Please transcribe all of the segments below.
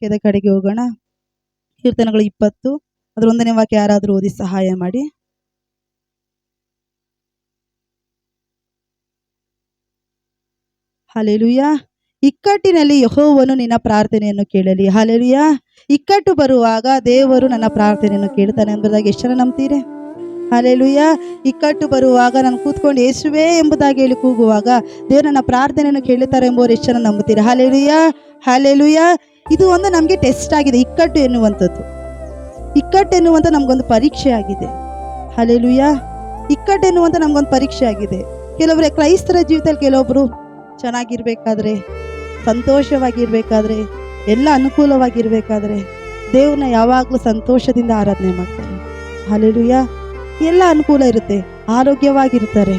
ವಾಕ್ಯದ ಕಡೆಗೆ ಹೋಗೋಣ. ಕೀರ್ತನೆಗಳು 20 ಅದರ 1ನೇ ವಾಕ್ಯ ಯಾರಾದರೂ ಓದಿ ಸಹಾಯ ಮಾಡಿ. ಹಲ್ಲೆಲೂಯಾ. ಇಕ್ಕಟ್ಟಿನಲ್ಲಿ ಯೆಹೋವನು ನಿನ್ನ ಪ್ರಾರ್ಥನೆಯನ್ನು ಕೇಳಲಿ. ಹಲ್ಲೆಲೂಯಾ. ಇಕ್ಕಟ್ಟು ಬರುವಾಗ ದೇವರು ನನ್ನ ಪ್ರಾರ್ಥನೆಯನ್ನು ಕೇಳ್ತಾನೆ ಎಂಬುದಾಗಿ ಎಷ್ಟು ಜನ ನಂಬ್ತೀರಿ? ಹಲ್ಲೆಲೂಯಾ. ಇಕ್ಕಟ್ಟು ಬರುವಾಗ ನಾನು ಕೂತ್ಕೊಂಡು ಯೇಸುವೇ ಎಂಬುದಾಗಿ ಹೇಳಿ ಕೂಗುವಾಗ ದೇವರು ನನ್ನ ಪ್ರಾರ್ಥನೆಯನ್ನು ಕೇಳುತ್ತಾರೆ ಎಂಬುವರು ಎಷ್ಟು ಜನ ನಂಬುತ್ತೀರಿ? ಹಲ್ಲೆಲೂಯಾ. ಹಲ್ಲೆಲೂಯಾ. ಇದು ಒಂದು ನಮಗೆ ಟೆಸ್ಟ್ ಆಗಿದೆ. ಇಕ್ಕಟ್ಟು ಎನ್ನುವಂಥದ್ದು ನಮಗೊಂದು ಪರೀಕ್ಷೆ ಆಗಿದೆ. ಹಲ್ಲೆಲೂಯಾ. ಇಕ್ಕಟ್ಟು ಎನ್ನುವಂಥ ನಮಗೊಂದು ಪರೀಕ್ಷೆ ಆಗಿದೆ. ಕೆಲವರೇ ಕ್ರೈಸ್ತರ ಜೀವಿತದಲ್ಲಿ ಕೆಲವೊಬ್ಬರು ಚೆನ್ನಾಗಿರ್ಬೇಕಾದ್ರೆ, ಸಂತೋಷವಾಗಿರ್ಬೇಕಾದ್ರೆ, ಎಲ್ಲ ಅನುಕೂಲವಾಗಿರ್ಬೇಕಾದ್ರೆ ದೇವ್ರನ್ನ ಯಾವಾಗಲೂ ಸಂತೋಷದಿಂದ ಆರಾಧನೆ ಮಾಡ್ತಾರೆ. ಹಲ್ಲೆಲೂಯಾ. ಎಲ್ಲ ಅನುಕೂಲ ಇರುತ್ತೆ, ಆರೋಗ್ಯವಾಗಿರ್ತಾರೆ,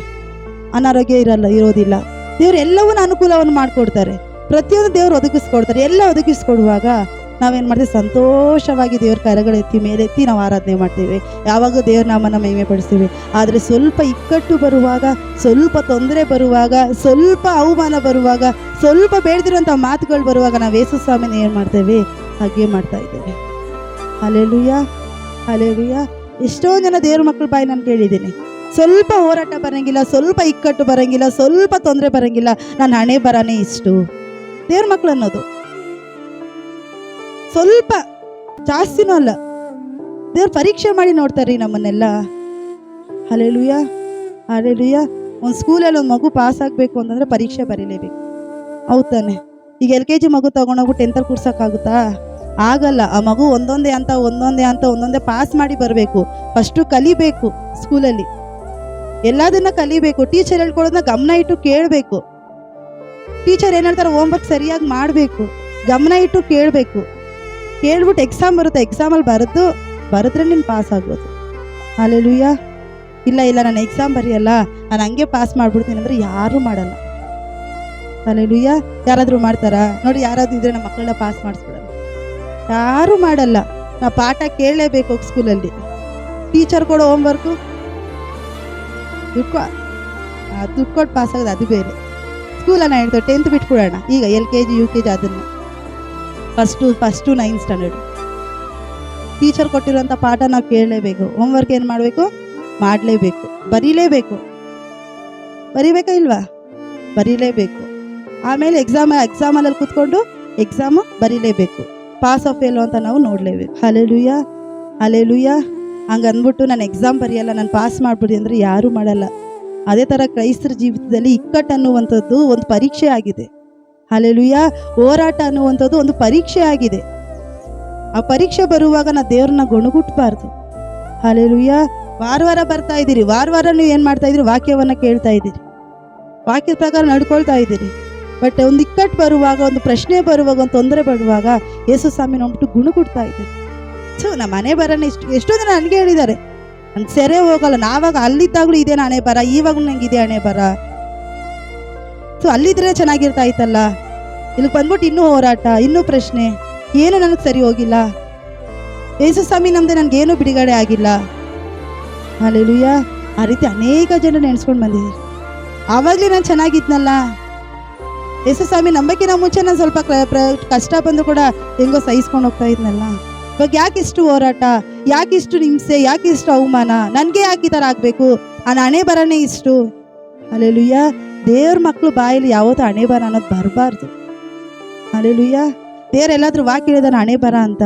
ಅನಾರೋಗ್ಯ ಇರೋದಿಲ್ಲ. ದೇವ್ರು ಎಲ್ಲವನ್ನೂ ಅನುಕೂಲವನ್ನು ಮಾಡಿಕೊಡ್ತಾರೆ. ಪ್ರತಿಯೊಂದು ದೇವ್ರು ಒದಗಿಸ್ಕೊಡ್ತಾರೆ. ಎಲ್ಲ ಒದಗಿಸ್ಕೊಡುವಾಗ ನಾವೇನು ಮಾಡ್ತೀವಿ? ಸಂತೋಷವಾಗಿ ದೇವ್ರ ಕರಗಳೆತ್ತಿ ಮೇಲೆತ್ತಿ ನಾವು ಆರಾಧನೆ ಮಾಡ್ತೀವಿ. ಯಾವಾಗ ದೇವ್ರ ನಾಮನ ಮಹಿಮೆ ಪಡಿಸ್ತೀವಿ. ಆದರೆ ಸ್ವಲ್ಪ ಇಕ್ಕಟ್ಟು ಬರುವಾಗ, ಸ್ವಲ್ಪ ತೊಂದರೆ ಬರುವಾಗ, ಸ್ವಲ್ಪ ಅವಮಾನ ಬರುವಾಗ, ಸ್ವಲ್ಪ ಬೇಡದಿರೋಂಥ ಮಾತುಗಳು ಬರುವಾಗ ನಾವು ಯೇಸು ಸ್ವಾಮಿನ ಏನು ಮಾಡ್ತೇವೆ? ಹಾಗೆ ಮಾಡ್ತಾ ಇದ್ದೇವೆ. ಹಲ್ಲೆಲೂಯಾ. ಹಲ್ಲೆಲೂಯಾ. ಎಷ್ಟೊಂದು ಜನ ದೇವ್ರ ಮಕ್ಕಳ ಬಾಯಿ ನಾನು ಕೇಳಿದ್ದೀನಿ, ಸ್ವಲ್ಪ ಹೋರಾಟ ಬರಂಗಿಲ್ಲ, ಸ್ವಲ್ಪ ಇಕ್ಕಟ್ಟು ಬರಂಗಿಲ್ಲ, ಸ್ವಲ್ಪ ತೊಂದರೆ ಬರಂಗಿಲ್ಲ, ನನ್ನ ಹಣೆ ಬರನೇ ಇಷ್ಟು. ದೇವ್ರ ಮಕ್ಕಳು ಅನ್ನೋದು ಸ್ವಲ್ಪ, ಜಾಸ್ತಿನೂ ಅಲ್ಲ. ದೇವ್ರು ಪರೀಕ್ಷೆ ಮಾಡಿ ನೋಡ್ತಾರೆ ನಮ್ಮನ್ನೆಲ್ಲ. ಹಲ್ಲೆಲೂಯಾ. ಹಲ್ಲೆಲೂಯಾ. ಒಂದು ಸ್ಕೂಲಲ್ಲಿ ಒಂದು ಮಗು ಪಾಸ್ ಆಗಬೇಕು ಅಂತಂದ್ರೆ ಪರೀಕ್ಷೆ ಬರೀಲೇಬೇಕು. ಹೌದು ತಾನೆ? ಈಗ LKG ಮಗು ತಗೊಂಡೋಗ್ಬಿಟ್ಟು 10th ಕೂರ್ಸೋಕ್ಕಾಗುತ್ತಾ? ಆಗಲ್ಲ. ಆ ಮಗು ಒಂದೊಂದೇ ಅಂತ ಪಾಸ್ ಮಾಡಿ ಬರಬೇಕು. ಫಸ್ಟು ಕಲಿಬೇಕು. ಸ್ಕೂಲಲ್ಲಿ ಎಲ್ಲದನ್ನ ಕಲಿಬೇಕು. ಟೀಚರ್ ಹೇಳ್ಕೊಡೋದನ್ನ ಗಮನ ಇಟ್ಟು ಕೇಳಬೇಕು. ಟೀಚರ್ ಏನು ಹೇಳ್ತಾರೆ ಹೋಮ್ವರ್ಕ್ ಸರಿಯಾಗಿ ಮಾಡಬೇಕು. ಗಮನ ಇಟ್ಟು ಕೇಳಬೇಕು. ಕೇಳ್ಬಿಟ್ಟು ಎಕ್ಸಾಮ್ ಬರುತ್ತೆ, ಎಕ್ಸಾಮಲ್ಲಿ ಬರೆದ್ರೆ ನೀನು ಪಾಸ್ ಆಗೋದು. ಹಲ್ಲೆಲೂಯಾ. ಇಲ್ಲ ನಾನು ಎಕ್ಸಾಮ್ ಬರೆಯಲ್ಲ, ನಾನು ಹಂಗೆ ಪಾಸ್ ಮಾಡ್ಬಿಡ್ತೀನಿ ಅಂದರೆ ಯಾರೂ ಮಾಡಲ್ಲ. ಹಲ್ಲೆಲೂಯಾ. ಯಾರಾದರೂ ಮಾಡ್ತಾರಾ? ನೋಡಿ, ಯಾರಾದ್ರೂ ಇದ್ರೆ ನಮ್ಮ ಮಕ್ಕಳನ್ನ ಪಾಸ್ ಮಾಡಿಸ್ಬಿಡಲ್ಲ. ಯಾರೂ ಮಾಡಲ್ಲ. ನಾವು ಪಾಠ ಕೇಳಲೇಬೇಕು ಸ್ಕೂಲಲ್ಲಿ. ಟೀಚರ್ ಕೊಡೋ ಹೋಮ್ವರ್ಕು ದುಡ್ಡು ಕೊಟ್ಟು ಪಾಸ್ ಆಗೋದು ಅದು ಬೇರೆ. ಸ್ಕೂಲನ್ನು ಹೇಳ್ತೇವೆ 10th ಬಿಟ್ಬಿಡೋಣ. ಈಗ LKG UKG ಅದನ್ನು ಫಸ್ಟು 9th ಸ್ಟ್ಯಾಂಡರ್ಡ್ ಟೀಚರ್ ಕೊಟ್ಟಿರೋಂಥ ಪಾಠ ನಾವು ಕೇಳಲೇಬೇಕು. ಹೋಮ್ವರ್ಕ್ ಏನು ಮಾಡಬೇಕು? ಮಾಡಲೇಬೇಕು. ಬರೀಲೇಬೇಕು. ಬರೀಬೇಕಾ ಇಲ್ವಾ? ಬರೀಲೇಬೇಕು. ಆಮೇಲೆ ಎಕ್ಸಾಮಲ್ಲಿ ಕೂತ್ಕೊಂಡು ಎಕ್ಸಾಮು ಬರೀಲೇಬೇಕು. ಪಾಸ್ ಆಫ್ ಫೇಲು ಅಂತ ನಾವು ನೋಡಲೇಬೇಕು. ಹಲ್ಲೆಲೂಯಾ. ಹಲ್ಲೆಲೂಯಾ. ಹಂಗೆ ಅಂದ್ಬಿಟ್ಟು ನಾನು ಎಕ್ಸಾಮ್ ಬರೆಯಲ್ಲ, ನಾನು ಪಾಸ್ ಮಾಡ್ಬಿಡಿ ಅಂದರೆ ಯಾರೂ ಮಾಡಲ್ಲ. ಅದೇ ಥರ ಕ್ರೈಸ್ತರ ಜೀವಿತದಲ್ಲಿ ಇಕ್ಕಟ್ಟು ಅನ್ನುವಂಥದ್ದು ಒಂದು ಪರೀಕ್ಷೆ ಆಗಿದೆ. ಹಲ್ಲೆಲೂಯಾ. ಹೋರಾಟ ಅನ್ನುವಂಥದ್ದು ಒಂದು ಪರೀಕ್ಷೆ ಆಗಿದೆ. ಆ ಪರೀಕ್ಷೆ ಬರುವಾಗ ನಾವು ದೇವ್ರನ್ನ ಗೊಣಗುಟ್ಬಾರ್ದು. ಹಲ್ಲೆಲೂಯಾ. ವಾರ ಬರ್ತಾ ಇದ್ದೀರಿ, ವಾರ ನೀವು ಏನು ಮಾಡ್ತಾ ಇದ್ದೀರಿ? ವಾಕ್ಯವನ್ನು ಕೇಳ್ತಾ ಇದ್ದೀರಿ, ವಾಕ್ಯದ ಪ್ರಕಾರ ನಡ್ಕೊಳ್ತಾ ಇದ್ದೀರಿ. ಬಟ್ ಒಂದು ಇಕ್ಕಟ್ಟು ಬರುವಾಗ, ಒಂದು ಪ್ರಶ್ನೆ ಬರುವಾಗ, ಒಂದು ತೊಂದರೆ ಬರುವಾಗ ಯೇಸು ಸ್ವಾಮಿ ನೋಡ್ಬಿಟ್ಟು ಗುಣಗುಡ್ತಾ ಇದ್ದೀರಿ. ನಮ್ಮ ಮನೆ ಬರೋಣ ಎಷ್ಟೋ ಜನ ನನಗೆ ಹೇಳಿದ್ದಾರೆ, ನಾನು ಸೆರೆ ಹೋಗಲ್ಲ. ನಾವಾಗ ಅಲ್ಲಿದ್ದಾಗಲೂ ಇದೇನು ಹಣೆ ಬರ, ಇವಾಗೂ ನಂಗೆ ಇದೆ ಹಣೆ ಬರ. ಅಲ್ಲಿದ್ರೆ ಚೆನ್ನಾಗಿರ್ತಾ ಇತ್ತಲ್ಲ, ಇಲ್ಲಿ ಬಂದ್ಬಿಟ್ಟು ಇನ್ನೂ ಹೋರಾಟ, ಇನ್ನೂ ಪ್ರಶ್ನೆ, ಏನು ನನಗೆ ಸರಿ ಹೋಗಿಲ್ಲ. ಯೇಸು ಸ್ವಾಮಿ ನಮ್ದೆ ನನಗೇನು ಬಿಡುಗಡೆ ಆಗಿಲ್ಲ. ಹಲ್ಲೆಲೂಯಾ. ಆ ರೀತಿ ಅನೇಕ ಜನ ನೆನೆಸ್ಕೊಂಡು ಬಂದಿದ್ದೀರಿ. ಆವಾಗಲೇ ನಾನು ಚೆನ್ನಾಗಿದ್ನಲ್ಲ. ಯೇಸು ಸ್ವಾಮಿ ನಂಬಕ್ಕಿಂತ ಮುಂಚೆ ನಾನು ಸ್ವಲ್ಪ ಕಷ್ಟ ಬಂದು ಕೂಡ ಹೆಂಗೋ ಸಹಿಸ್ಕೊಂಡು ಹೋಗ್ತಾ ಇದ್ನಲ್ಲ. ಇವಾಗ ಯಾಕಿಷ್ಟು ಹೋರಾಟ, ಯಾಕಿಷ್ಟು ಹಿಂಸೆ, ಯಾಕಿಷ್ಟು ಅವಮಾನ, ನನಗೆ ಯಾಕೆ ಈ ಥರ ಆಗಬೇಕು? ಆ ಹಣೆ ಬರನೇ ಇಷ್ಟು. ಹಲ್ಲೆಲೂಯಾ. ದೇವ್ರ ಮಕ್ಕಳು ಬಾಯಲ್ಲಿ ಯಾವತ್ತೂ ಹಣೆ ಬರ ಅನ್ನೋದು ಬರಬಾರ್ದು. ಹಲ್ಲೆಲೂಯಾ. ದೇವ್ರು ಎಲ್ಲಾದ್ರೂ ವಾಕ್ಯ ಹೇಳಿದಾರೆ ಹಣೆ ಬರ ಅಂತ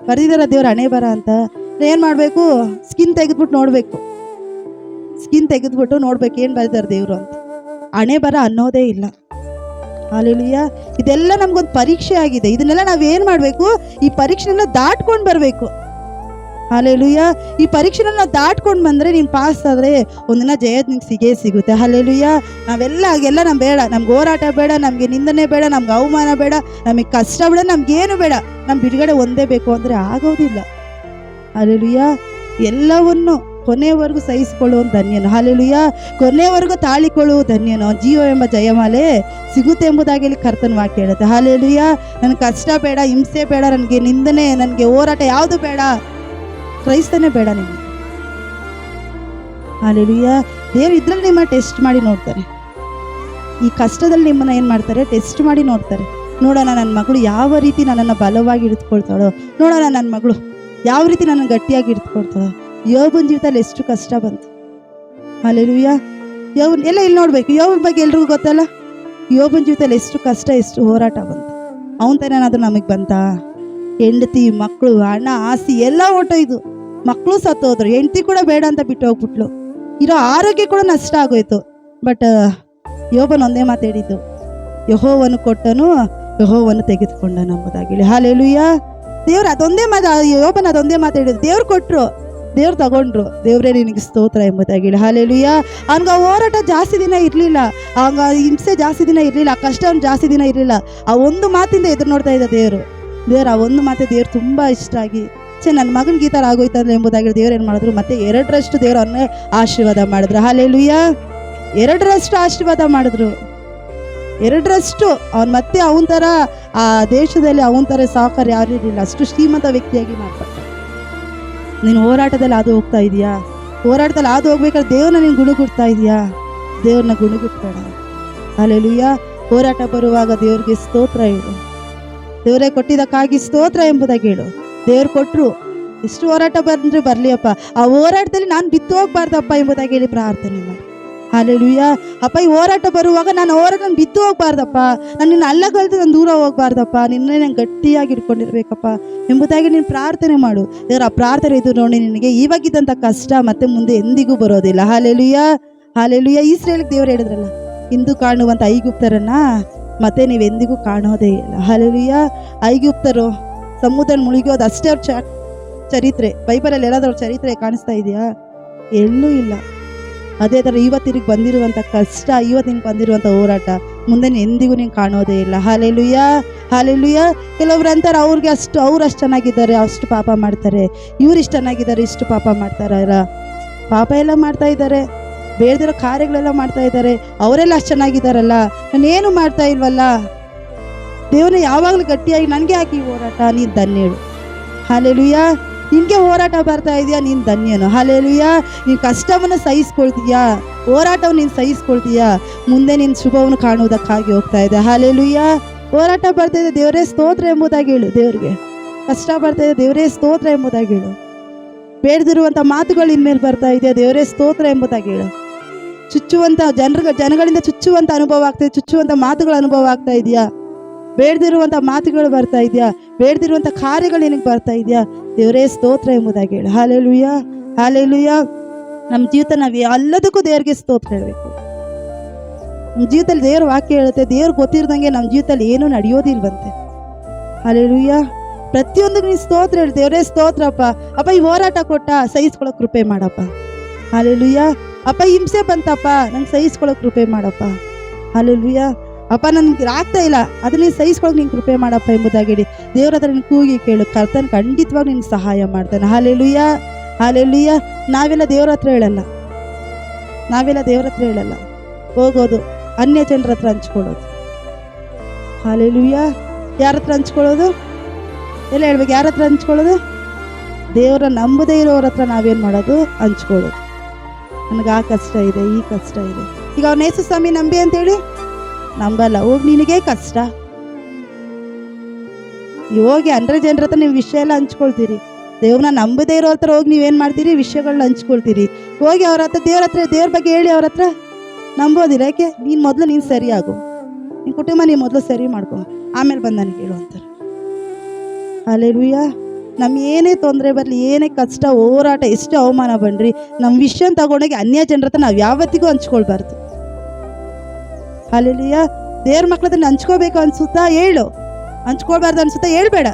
ಬರೆದಿದಾರ, ದೇವ್ರ ಹಣೆ ಬರ ಅಂತ. ಏನು ಮಾಡಬೇಕು? ಸ್ಕಿನ್ ತೆಗೆದ್ಬಿಟ್ಟು ನೋಡಬೇಕು. ಸ್ಕಿನ್ ತೆಗೆದ್ಬಿಟ್ಟು ನೋಡ್ಬೇಕು ಏನು ಬರೆದಾರೆ ದೇವರು ಅಂತ. ಹಣೆ ಬರ ಅನ್ನೋದೇ ಇಲ್ಲ. ಹಲ್ಲೆಲೂಯಾ. ಇದೆಲ್ಲ ನಮ್ಗೊಂದು ಪರೀಕ್ಷೆ ಆಗಿದೆ. ಇದನ್ನೆಲ್ಲ ನಾವೇನು ಮಾಡಬೇಕು? ಈ ಪರೀಕ್ಷೆನೆಲ್ಲ ದಾಟ್ಕೊಂಡು ಬರಬೇಕು. ಹಲ್ಲೆಲೂಯಾ. ಈ ಪರೀಕ್ಷೆನ ನಾವು ದಾಟ್ಕೊಂಡು ಬಂದರೆ ನೀನು ಪಾಸ್ ಆದರೆ ಒಂದಿನ ಜಯ ನಿಂಗೆ ಸಿಗುತ್ತೆ. ಹಲ್ಲೆಲೂಯಾ. ಹಾಗೆಲ್ಲ ನಮ್ಗೆ ಬೇಡ. ನಮ್ಗೆ ಹೋರಾಟ ಬೇಡ, ನಮಗೆ ನಿಂದನೆ ಬೇಡ, ನಮ್ಗೆ ಅವಮಾನ ಬೇಡ, ನಮಗೆ ಕಷ್ಟ ಬೇಡ, ನಮ್ಗೇನು ಬೇಡ. ನಮ್ಮ ಬಿಡುಗಡೆ ಒಂದೇ ಬೇಕು ಅಂದರೆ ಆಗೋದಿಲ್ಲ. ಹಲ್ಲೆಲೂಯಾ. ಎಲ್ಲವನ್ನು ಕೊನೆಯವರೆಗೂ ಸಹಿಸಿಕೊಳ್ಳುವ ಧನ್ಯನು. ಹಲ್ಲೆಲೂಯಾ. ಕೊನೆಯವರೆಗೂ ತಾಳಿಕೊಳ್ಳುವ ಧನ್ಯನು. ಜೀವ ಎಂಬ ಜಯಮಾಲೆ ಸಿಗುತ್ತೆ ಎಂಬುದಾಗಿ ಇಲ್ಲಿ ಕರ್ತನ ವಾಕ್ಯ ಹೇಳುತ್ತೆ. ಹಲ್ಲೆಲೂಯಾ. ನನಗೆ ಕಷ್ಟ ಬೇಡ, ಹಿಂಸೆ ಬೇಡ, ನನಗೆ ನಿಂದನೆ, ನನಗೆ ಹೋರಾಟ ಯಾವುದು ಬೇಡ. ಕ್ರೈಸ್ತನೇ ಬೇಡ ನಿಮಗೆ. ಹಲ್ಲೆಲೂಯಾ. ದೇವರು ಇದ್ರಲ್ಲಿ ನಿಮ್ಮ ಟೆಸ್ಟ್ ಮಾಡಿ ನೋಡ್ತಾರೆ. ಈ ಕಷ್ಟದಲ್ಲಿ ನಿಮ್ಮನ್ನ ಏನು ಮಾಡ್ತಾರೆ? ಟೆಸ್ಟ್ ಮಾಡಿ ನೋಡ್ತಾರೆ. ನೋಡೋಣ ನನ್ನ ಮಗಳು ಯಾವ ರೀತಿ ನನ್ನನ್ನು ಬಲವಾಗಿ ಹಿಡಿದುಕೊಳ್ತಾಳೋ, ನೋಡೋಣ ನನ್ನ ಮಗಳು ಯಾವ ರೀತಿ ನನ್ನನ್ನು ಗಟ್ಟಿಯಾಗಿ ಹಿಡಿದುಕೊಳ್ತಾಳೋ. ಯೋಬನ ಜೀವಿತದಲ್ಲಿ ಎಷ್ಟು ಕಷ್ಟ ಬಂತು. ಹಲ್ಲೆಲೂಯಾ. ಯೋಬನ್ ಎಲ್ಲ ಇಲ್ಲಿ ನೋಡ್ಬೇಕು. ಯೋಬನ ಬಗ್ಗೆ ಎಲ್ರಿಗೂ ಗೊತ್ತಲ್ಲ. ಯೋಬನ ಜೀವಿತದಲ್ಲಿ ಎಷ್ಟು ಕಷ್ಟ, ಎಷ್ಟು ಹೋರಾಟ ಬಂತು. ಅವನ ತನೇನಾದ್ರೂ ನಮಗೆ ಬಂತಾ? ಹೆಂಡತಿ, ಮಕ್ಕಳು, ಹಣ, ಆಸ್ತಿ ಎಲ್ಲ ಹೊರ್ಟೋಯ್ತು. ಮಕ್ಕಳು ಸತ್ತೋದ್ರು, ಹೆಂಡತಿ ಕೂಡ ಬೇಡ ಅಂತ ಬಿಟ್ಟು ಹೋಗ್ಬಿಟ್ಲು. ಇರೋ ಆರೋಗ್ಯ ಕೂಡ ನಷ್ಟ ಆಗೋಯ್ತು. ಬಟ್ ಯೋಬನ ಒಂದೇ ಮಾತು ಹೇಳಿದ್ದು, ಯೆಹೋವನು ಕೊಟ್ಟನು, ಯೆಹೋವನು ತೆಗೆದುಕೊಂಡನು ಎಂಬುದಾಗಿ. ಹಲ್ಲೆಲೂಯಾ. ದೇವ್ರು ಅದೊಂದೇ ಮಾತು, ಯೋಬನ ಅದೊಂದೇ ಮಾತು ಹೇಳಿದ್ರು. ದೇವ್ರು ಕೊಟ್ಟರು, ದೇವ್ರು ತಗೊಂಡ್ರು, ದೇವ್ರೇ ನಿನಗೆ ಸ್ತೋತ್ರ ಎಂಬುದಾಗಿ. ಹಲ್ಲೆಲೂಯಾ. ಅವ್ನಿಗೆ ಆ ಹೋರಾಟ ಜಾಸ್ತಿ ದಿನ ಇರಲಿಲ್ಲ, ಅವಂಗ ಹಿಂಸೆ ಜಾಸ್ತಿ ದಿನ ಇರಲಿಲ್ಲ, ಆ ಕಷ್ಟ ಜಾಸ್ತಿ ದಿನ ಇರಲಿಲ್ಲ. ಆ ಒಂದು ಮಾತಿಂದ ಎದುರು ನೋಡ್ತಾ ಇದ್ದ ದೇವರು. ಆ ಒಂದು ಮಾತೆ ದೇವ್ರು ತುಂಬ ಇಷ್ಟ ಆಗಿ, ನನ್ನ ಮಗನಿಗೆ ಈ ಥರ ಆಗೋಯ್ತಂದ್ರೆ ಎಂಬುದಾಗಿ ದೇವ್ರು ಏನು ಮಾಡಿದ್ರು, ಮತ್ತೆ 2ರಷ್ಟು ದೇವ್ರು ಅವನ್ನೇ ಆಶೀರ್ವಾದ ಮಾಡಿದ್ರು. ಹಲ್ಲೆಲೂಯಾ. 2ರಷ್ಟು ಆಶೀರ್ವಾದ ಮಾಡಿದ್ರು. 2ರಷ್ಟು. ಅವ್ನು ಮತ್ತೆ ಅವನ ಥರ ಆ ದೇಶದಲ್ಲಿ ಅವನ ಥರ ಸಾಕಾರ ಯಾರು ಇರಲಿಲ್ಲ, ಅಷ್ಟು ಶ್ರೀಮಂತ ವ್ಯಕ್ತಿಯಾಗಿ ಮಾಡ್ತಾರೆ. ನೀನು ಹೋರಾಟದಲ್ಲಿ ಹಾದು ಹೋಗ್ತಾ ಇದೆಯಾ? ಹೋರಾಟದಲ್ಲಿ ಹಾದು ಹೋಗ್ಬೇಕಾದ್ರೆ ದೇವ್ರನ್ನ ನೀನು ಗುಣಗುಡ್ತಾ ಇದೆಯಾ? ದೇವ್ರನ್ನ ಗುಣಗುಡ್ಬೇಡ. ಹಲ್ಲೆಲೂಯಾ. ಹೋರಾಟ ಬರುವಾಗ ದೇವ್ರಿಗೆ ಸ್ತೋತ್ರ ಹೇಳು. ದೇವರೇ ಕೊಟ್ಟಿದ್ದಕ್ಕಾಗಿ ಸ್ತೋತ್ರ ಎಂಬುದಾಗಿ ಹೇಳು. ದೇವ್ರು ಕೊಟ್ಟರು, ಎಷ್ಟು ಹೋರಾಟ ಬಂದ್ರೆ ಬರಲಿಯಪ್ಪ, ಆ ಹೋರಾಟದಲ್ಲಿ ನಾನು ಬಿತ್ತು ಹೋಗ್ಬಾರ್ದಪ್ಪ ಎಂಬುದಾಗಿ ಹೇಳಿ ಪ್ರಾರ್ಥನೆ ಮಾಡಿ. ಹಲ್ಲೆಲೂಯಾ. ಅಪ್ಪ, ಈ ಹೋರಾಟ ಬರುವಾಗ ನಾನು ಬಿದ್ದು ಹೋಗ್ಬಾರ್ದಪ್ಪ, ನಾನು ನಿನ್ನ ಅಲ್ಲಗಲ್ದು ನಾನು ದೂರ ಹೋಗ್ಬಾರ್ದಪ್ಪ, ನಿನ್ನೆ ನಾನು ಗಟ್ಟಿಯಾಗಿ ಇಟ್ಕೊಂಡಿರ್ಬೇಕಪ್ಪ ಎಂಬುದಾಗಿ ನೀನು ಪ್ರಾರ್ಥನೆ ಮಾಡು. ದೇವ್ರ ಆ ಪ್ರಾರ್ಥನೆ ಇದು ನೋಡಿ, ನಿನಗೆ ಇವಾಗಿದ್ದಂಥ ಕಷ್ಟ ಮತ್ತೆ ಮುಂದೆ ಎಂದಿಗೂ ಬರೋದಿಲ್ಲ. ಹಲ್ಲೆಲೂಯಾ. ಹಲ್ಲೆಲೂಯಾ. ಇಸ್ರಾಯೇಲಿಗೆ ದೇವರು ಹೇಳಿದ್ರಲ್ಲ, ಇಂದು ಕಾಣುವಂಥ ಐಗುಪ್ತರನ್ನ ಮತ್ತೆ ನೀವೆಂದಿಗೂ ಕಾಣೋದೇ ಇಲ್ಲ. ಹಲ್ಲೆಲೂಯಾ. ಐಗುಪ್ತರು ಸಮುದ್ರ ಮುಳುಗೋದು ಅಷ್ಟೇ ಅವ್ರ ಚರಿತ್ರೆ. ಬೈಬಲಲ್ಲಿ ಎಲ್ಲಾದ್ರೂ ಅವ್ರ ಚರಿತ್ರೆ ಕಾಣಿಸ್ತಾ ಇದೆಯಾ? ಎಲ್ಲೂ ಇಲ್ಲ. ಅದೇ ಥರ ಇವತ್ತಿಗೆ ಬಂದಿರುವಂಥ ಕಷ್ಟ, ಇವತ್ತಿಗೆ ಬಂದಿರುವಂಥ ಹೋರಾಟ ಮುಂದೆ ಎಂದಿಗೂ ನೀನು ಕಾಣೋದೇ ಇಲ್ಲ. ಹಲ್ಲೆಲೂಯಾ. ಹಲ್ಲೆಲೂಯಾ. ಕೆಲವ್ರು ಅಂತಾರೆ, ಅವ್ರು ಅಷ್ಟು ಚೆನ್ನಾಗಿದ್ದಾರೆ, ಅಷ್ಟು ಪಾಪ ಮಾಡ್ತಾರೆ, ಇವ್ರು ಇಷ್ಟು ಚೆನ್ನಾಗಿದ್ದಾರೆ, ಇಷ್ಟು ಪಾಪ ಮಾಡ್ತಾರ. ಪಾಪ ಎಲ್ಲ ಮಾಡ್ತಾ ಇದ್ದಾರೆ, ಬೇಡದಿರೋ ಕಾರ್ಯಗಳೆಲ್ಲ ಮಾಡ್ತಾ ಇದ್ದಾರೆ. ಅವರೆಲ್ಲ ಅಷ್ಟು ಚೆನ್ನಾಗಿದ್ದಾರಲ್ಲ, ನಾನೇನು ಮಾಡ್ತಾ ಇಲ್ವಲ್ಲ. ದೇವ್ರನ್ನ ಯಾವಾಗಲೂ ಗಟ್ಟಿಯಾಗಿ ನನಗೆ ಹಾಕಿ ಹೋರಾಟ, ನೀನು ಧನ್ಯಳು. ಹಲ್ಲೆಲೂಯಾ. ನಿನಗೆ ಹೋರಾಟ ಬರ್ತಾ ಇದೆಯಾ, ನೀನು ಧನ್ಯನು. ಹಲ್ಲೆಲೂಯಾ. ನೀನು ಕಷ್ಟವನ್ನು ಸಹಿಸ್ಕೊಳ್ತೀಯಾ, ಹೋರಾಟವನ್ನು ನೀನು ಸಹಿಸ್ಕೊಳ್ತೀಯಾ, ಮುಂದೆ ನಿನ್ನ ಶುಭವನ್ನು ಕಾಣುವುದಕ್ಕಾಗಿ ಹೋಗ್ತಾ ಇದೆ. ಹಲ್ಲೆಲೂಯಾ. ಹೋರಾಟ ಬರ್ತಾ ಇದೆ, ದೇವರೇ ಸ್ತೋತ್ರ ಎಂಬುದಾಗಿ ಹೇಳು. ದೇವ್ರಿಗೆ ಕಷ್ಟ ಬರ್ತಾ ಇದೆ, ದೇವರೇ ಸ್ತೋತ್ರ ಎಂಬುದಾಗಿ ಹೇಳು. ಬೇಡದಿರುವಂಥ ಮಾತುಗಳು ಇನ್ಮೇಲೆ ಬರ್ತಾ ಇದೆ, ದೇವರೇ ಸ್ತೋತ್ರ ಎಂಬುದಾಗಿ ಹೇಳು. ಚುಚ್ಚುವಂಥ ಜನಗಳಿಂದ ಚುಚ್ಚುವಂಥ ಅನುಭವ ಆಗ್ತಾಯಿದೆ, ಚುಚ್ಚುವಂಥ ಮಾತುಗಳ ಅನುಭವ ಆಗ್ತಾ ಇದೆಯಾ? ಬೇಡದಿರುವಂಥ ಮಾತುಗಳು ಬರ್ತಾ ಇದೆಯಾ? ಬೇಡದಿರುವಂಥ ಕಾರ್ಯಗಳು ನಿನಗೆ ಬರ್ತಾ ಇದೆಯಾ? ದೇವರೇ ಸ್ತೋತ್ರ ಎಂಬುದಾಗಿ ಹೇಳು. ಹಲ್ಲೆಲೂಯಾ. ಹಲ್ಲೆಲೂಯಾ. ನಮ್ಮ ಜೀವಿತ ನಾವು ಎಲ್ಲದಕ್ಕೂ ದೇವರಿಗೆ ಸ್ತೋತ್ರ ಹೇಳಬೇಕು. ನಮ್ಮ ಜೀವಿತದಲ್ಲಿ ದೇವ್ರ ವಾಕ್ಯ ಹೇಳುತ್ತೆ, ದೇವ್ರು ಗೊತ್ತಿರ್ದಂಗೆ ನಮ್ಮ ಜೀವಿತದಲ್ಲಿ ಏನೂ ನಡೆಯೋದಿಲ್ವಂತೆ. ಹಲ್ಲೆಲೂಯಾ. ಪ್ರತಿಯೊಂದಕ್ಕೂ ನೀನು ಸ್ತೋತ್ರ ಹೇಳಿ. ದೇವರೇ ಸ್ತೋತ್ರಪ್ಪ. ಅಪ್ಪ, ಈ ಹೋರಾಟ ಕೊಟ್ಟ, ಸಹಿಸ್ಕೊಳ್ಳೋ ಕೃಪೆ ಮಾಡಪ್ಪ. ಹಲ್ಲೆಲೂಯಾ. ಅಪ್ಪ, ಹಿಂಸೆ ಬಂತಪ್ಪ, ನಂಗೆ ಸಹಿಸ್ಕೊಳ್ಳೋ ಕೃಪೆ ಮಾಡಪ್ಪ. ಹಲ್ಲೆಲೂಯಾ. ಅಪ್ಪ, ನನಗೆ ಆಗ್ತಾ ಇಲ್ಲ, ಅದನ್ನ ನೀನು ಸಹಿಸ್ಕೊಳ್ಳೋಕೆ ನೀನು ಕೃಪೆ ಮಾಡಪ್ಪ ಎಂಬುದಾಗಿ ಹೇಳಿ ದೇವ್ರ ಹತ್ರ ನೀನು ಕೂಗಿ ಕೇಳು. ಕರ್ತನ ಖಂಡಿತವಾಗಿ ನಿನ್ನ ಸಹಾಯ ಮಾಡ್ತಾನೆ. ಹಲ್ಲೆಲೂಯಾ. ಹಲ್ಲೆಲೂಯಾ. ನಾವೆಲ್ಲ ದೇವ್ರ ಹತ್ರ ಹೇಳಲ್ಲ, ನಾವೆಲ್ಲ ದೇವ್ರ ಹತ್ರ ಹೇಳಲ್ಲ, ಹೋಗೋದು ಅನ್ಯ ಜನರ ಹತ್ರ ಹಂಚ್ಕೊಳ್ಳೋದು. ಹಲ್ಲೆಲೂಯಾ. ಯಾರ ಹತ್ರ ಹಂಚ್ಕೊಳ್ಳೋದು? ಎಲ್ಲ ಹೇಳ್ಬೇಕು, ಯಾರ ಹತ್ರ ಹಂಚ್ಕೊಳ್ಳೋದು? ದೇವರ ನಂಬದೇ ಇರೋರ ಹತ್ರ ನಾವೇನು ಮಾಡೋದು? ಹಂಚ್ಕೊಳ್ಳೋದು. ನನಗೆ ಆ ಕಷ್ಟ ಇದೆ, ಈ ಕಷ್ಟ ಇದೆ. ಈಗ ಅವ್ನ ಯೇಸು ಸ್ವಾಮಿ ನಂಬಿ ಅಂತೇಳಿ ನಂಬಲ್ಲ. ಹೋಗಿ ನಿನಗೇ ಕಷ್ಟ, ಹೋಗಿ 100 ಜನರ ಹತ್ರ ನೀವು ವಿಷಯ ಎಲ್ಲ ಹಂಚ್ಕೊಳ್ತೀರಿ. ದೇವ್ರನ್ನ ನಂಬದೇ ಇರೋ ಹತ್ರ ಹೋಗಿ ನೀವೇನು ಮಾಡ್ತೀರಿ? ವಿಷಯಗಳನ್ನ ಹಂಚ್ಕೊಳ್ತೀರಿ. ಹೋಗಿ ಅವ್ರ ಹತ್ರ ದೇವ್ರ ಬಗ್ಗೆ ಹೇಳಿ ಅವ್ರ ಹತ್ರ ನಂಬೋದಿಲ್ಲ. ಯಾಕೆ? ನೀನು ಮೊದಲು ನೀನು ಸರಿಯಾಗು, ನಿನ್ನ ಕುಟುಂಬ ನೀನು ಮೊದಲು ಸರಿ ಮಾಡ್ಕೊ, ಆಮೇಲೆ ಬಂದು ನನಗೆ ಹೇಳು ಅಂತಾರೆ. ಹಲ್ಲೆಲೂಯಾ. ನಮ್ಮ ಏನೇ ತೊಂದರೆ ಬರಲಿ, ಏನೇ ಕಷ್ಟ, ಹೋರಾಟ, ಎಷ್ಟು ಅವಮಾನ ಬನ್ರಿ, ನಮ್ಮ ವಿಷಯ ತಗೊಂಡೋಗಿ ಅನ್ಯ ಜನರ ಹತ್ರ ನಾವು ಯಾವತ್ತಿಗೂ ಹಂಚ್ಕೊಳ್ಬಾರ್ದು. ಹಲ್ಲೆಲೂಯಾ. ದೇವ್ರ ಮಕ್ಳ ಹತ್ರ ಹಂಚ್ಕೋಬೇಕು ಅನ್ಸುತ್ತಾ? ಹೇಳು. ಹಂಚ್ಕೊಳ್ಬಾರ್ದು ಅನ್ಸುತ್ತಾ? ಹೇಳ್ಬೇಡ.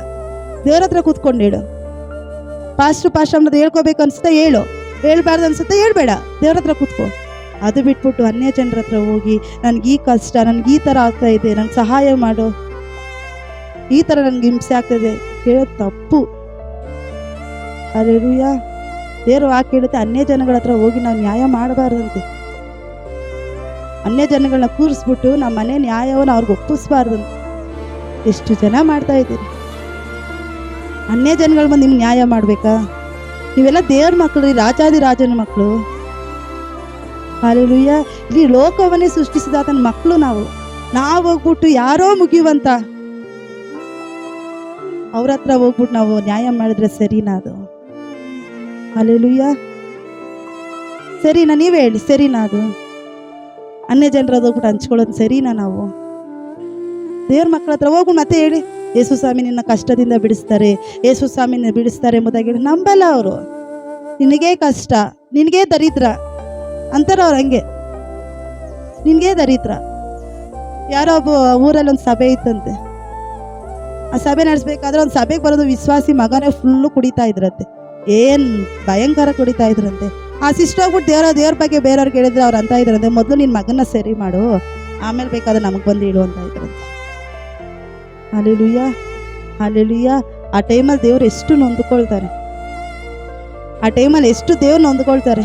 ದೇವ್ರ ಹತ್ರ ಕೂತ್ಕೊಂಡು ಹೇಳು. ಪಾಸ್ಟ್ ಅನ್ನೋದು ಹೇಳ್ಕೋಬೇಕು ಅನ್ಸುತ್ತಾ? ಹೇಳು. ಹೇಳ್ಬಾರ್ದು ಅನ್ಸುತ್ತಾ? ಹೇಳ್ಬೇಡ. ದೇವ್ರ ಹತ್ರ ಕೂತ್ಕೋ. ಅದು ಬಿಟ್ಬಿಟ್ಟು ಅನ್ಯ ಜನರ ಹತ್ರ ಹೋಗಿ ನನಗೆ ಈ ಕಷ್ಟ, ನನಗೆ ಈ ಥರ ಆಗ್ತಾ ಇದೆ, ನನಗೆ ಸಹಾಯ ಮಾಡು, ಈ ಥರ ನನಗೆ ಹಿಂಸೆ ಆಗ್ತಾಯಿದೆ ಹೇಳೋದು ತಪ್ಪು. ಹಲ್ಲೆಲೂಯಾ. ದೇವ್ರ ವಾಕ್ಯ ಹೇಳುತ್ತೆ, ಅನ್ಯ ಜನಗಳ ಹತ್ರ ಹೋಗಿ ನಾವು ನ್ಯಾಯ ಮಾಡಬಾರ್ದಂತೆ. ಅನ್ಯ ಜನಗಳನ್ನ ಕೂರಿಸ್ಬಿಟ್ಟು ನಮ್ಮ ಮನೆ ನ್ಯಾಯವನ್ನು ಅವ್ರಿಗೆ ಒಪ್ಪಿಸ್ಬಾರ್ದಂತೆ. ಎಷ್ಟು ಜನ ಮಾಡ್ತಾ ಇದ್ದೀರಿ? ಅನ್ಯ ಜನಗಳು ಬಂದು ನಿಮ್ಗೆ ನ್ಯಾಯ ಮಾಡಬೇಕಾ? ನೀವೆಲ್ಲ ದೇವ್ರ ಮಕ್ಕಳು, ರಾಜಾದಿರಾಜನ ಮಕ್ಕಳು. ಹಲ್ಲೆಲೂಯಾ. ಇಲ್ಲಿ ಲೋಕವನ್ನೇ ಸೃಷ್ಟಿಸಿದ ಆತನ ಮಕ್ಕಳು ನಾವು ಹೋಗ್ಬಿಟ್ಟು ಯಾರೋ ಮುಗಿಯುವಂತ ಅವ್ರ ಹತ್ರ ಹೋಗ್ಬಿಟ್ಟು ನಾವು ನ್ಯಾಯ ಮಾಡಿದ್ರೆ ಸರಿನಾ ಅದು? ಹಲ್ಲೆಲೂಯಾ. ಸರಿನಾ? ನೀವೇ ಹೇಳಿ, ಸರಿನಾ ಅದು? ಅನ್ಯ ಜನರದ್ದು ಹೋಗ್ಬಿಟ್ಟು ಹಂಚ್ಕೊಳ್ಳೋದು ಸರಿನಾ? ನಾವು ದೇವ್ರ ಮಕ್ಕಳ ಹತ್ರ ಹೋಗು ಮತ್ತೆ ಹೇಳಿ, ಯೇಸು ಸ್ವಾಮಿ ನಿನ್ನ ಕಷ್ಟದಿಂದ ಬಿಡಿಸ್ತಾರೆ, ಯೇಸು ಸ್ವಾಮಿನ ಬಿಡಿಸ್ತಾರೆ ಎಂಬುದಾಗಿ ಹೇಳಿ. ನಂಬಲ್ಲ ಅವರು. ನಿನಗೇ ಕಷ್ಟ, ನಿನಗೇ ದರಿದ್ರ ಅಂತಾರ ಅವ್ರು. ಹಂಗೆ ನಿನಗೇ ದರಿದ್ರ. ಯಾರೋ ಒಬ್ಬ ಊರಲ್ಲಿ ಒಂದು ಸಭೆ ಇತ್ತಂತೆ. ಆ ಸಭೆ ನಡೆಸ್ಬೇಕಾದ್ರೆ ಒಂದು ಸಭೆಗೆ ಬರೋದು ವಿಶ್ವಾಸಿ ಮಗನೇ ಫುಲ್ಲು ಕುಡಿತಾ ಇದ್ರಂತೆ. ಏನು ಭಯಂಕರ ಕುಡಿತಾ ಇದ್ರಂತೆ. ಆ ಸಿಸ್ಟರ್ ಹೋಗ್ಬಿಟ್ಟು ದೇವ್ರ ಬಗ್ಗೆ ಬೇರೆಯವ್ರಿಗೆ ಹೇಳಿದ್ರೆ ಅವ್ರು ಅಂತ ಇದ್ರಂತೆ, ಮೊದಲು ನಿನ್ನ ಮಗನ ಸರಿ ಮಾಡು, ಆಮೇಲೆ ಬೇಕಾದ್ರೆ ನಮಗೆ ಬಂದು ಹೇಳು ಅಂತ ಇದ್ರಂತೆ. Hallelujah, hallelujah. ಆ ಟೈಮಲ್ಲಿ ದೇವ್ರು ಎಷ್ಟು ನೊಂದ್ಕೊಳ್ತಾರೆ, ಆ ಟೈಮಲ್ಲಿ ಎಷ್ಟು ದೇವ್ರು ನೊಂದ್ಕೊಳ್ತಾರೆ.